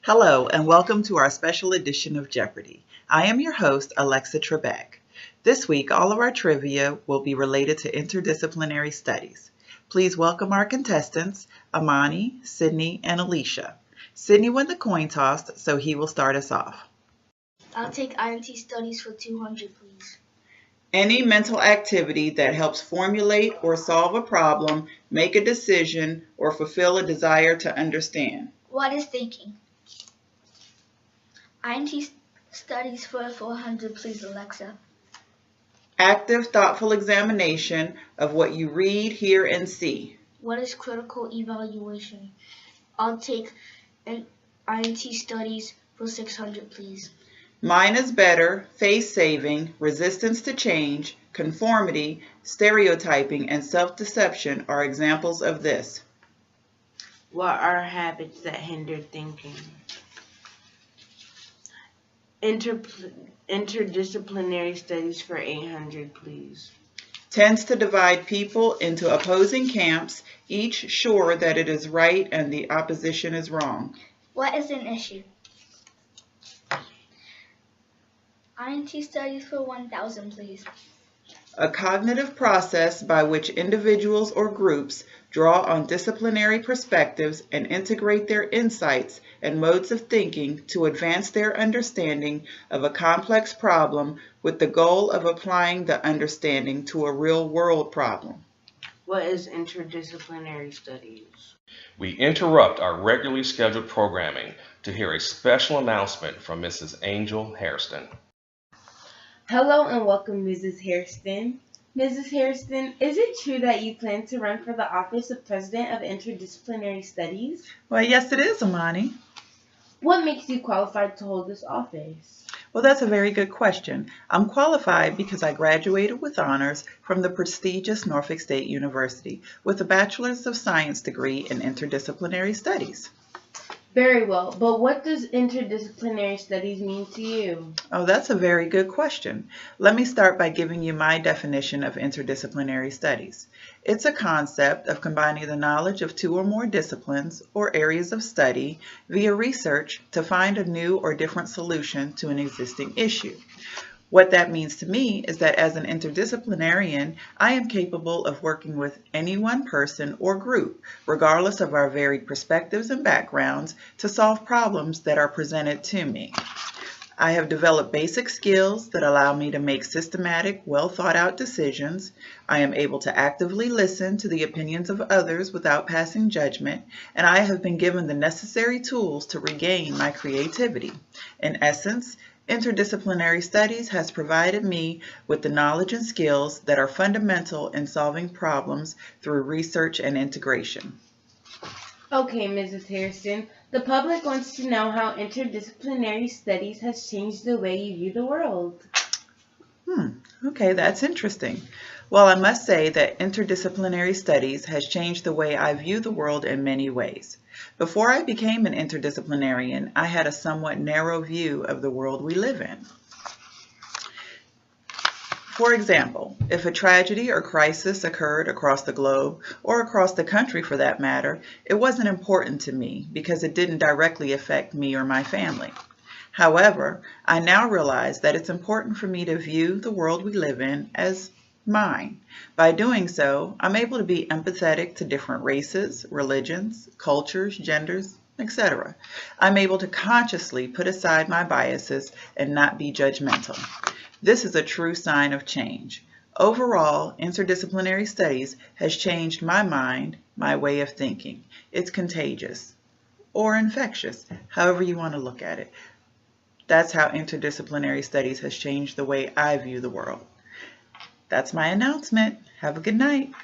Hello, and welcome to our special edition of Jeopardy! I am your host, Alexa Trebek. This week, all of our trivia will be related to interdisciplinary studies. Please welcome our contestants, Amani, Sydney, and Alicia. Sydney won the coin toss, so he will start us off. I'll take INT studies for 200, please. Any mental activity that helps formulate or solve a problem, make a decision, or fulfill a desire to understand. What is thinking? INT studies for 400, please, Alexa. Active, thoughtful examination of what you read, hear, and see. What is critical evaluation? I'll take INT studies for 600, please. Mine is better, face-saving, resistance to change, conformity, stereotyping, and self-deception are examples of this. What are habits that hinder thinking? Interdisciplinary studies for 800, please. Tends to divide people into opposing camps, each sure that it is right and the opposition is wrong. What is an issue? INT studies for 1,000, please. A cognitive process by which individuals or groups draw on disciplinary perspectives and integrate their insights and modes of thinking to advance their understanding of a complex problem with the goal of applying the understanding to a real-world problem. What is interdisciplinary studies? We interrupt our regularly scheduled programming to hear a special announcement from Mrs. Angel Hairston. Hello and welcome, Mrs. Hairston. Mrs. Hairston, is it true that you plan to run for the office of President of Interdisciplinary Studies? Well, yes, it is, Amani. What makes you qualified to hold this office? Well, that's a very good question. I'm qualified because I graduated with honors from the prestigious Norfolk State University with a Bachelor's of Science degree in Interdisciplinary Studies. Very well, but what does interdisciplinary studies mean to you? Oh, that's a very good question. Let me start by giving you my definition of interdisciplinary studies. It's a concept of combining the knowledge of two or more disciplines or areas of study via research to find a new or different solution to an existing issue. What that means to me is that as an interdisciplinarian, I am capable of working with any one person or group, regardless of our varied perspectives and backgrounds, to solve problems that are presented to me. I have developed basic skills that allow me to make systematic, well-thought-out decisions. I am able to actively listen to the opinions of others without passing judgment, and I have been given the necessary tools to regain my creativity. In essence, interdisciplinary studies has provided me with the knowledge and skills that are fundamental in solving problems through research and integration. Okay, Mrs. Hairston, the public wants to know how interdisciplinary studies has changed the way you view the world. Okay, that's interesting. Well, I must say that interdisciplinary studies has changed the way I view the world in many ways. Before I became an interdisciplinarian, I had a somewhat narrow view of the world we live in. For example, if a tragedy or crisis occurred across the globe, or across the country for that matter, it wasn't important to me because it didn't directly affect me or my family. However, I now realize that it's important for me to view the world we live in as mine. By doing so, I'm able to be empathetic to different races, religions, cultures, genders, etc. I'm able to consciously put aside my biases and not be judgmental. This is a true sign of change. Overall, interdisciplinary studies has changed my mind, my way of thinking. It's contagious or infectious, however you want to look at it. That's how interdisciplinary studies has changed the way I view the world. That's my announcement. Have a good night.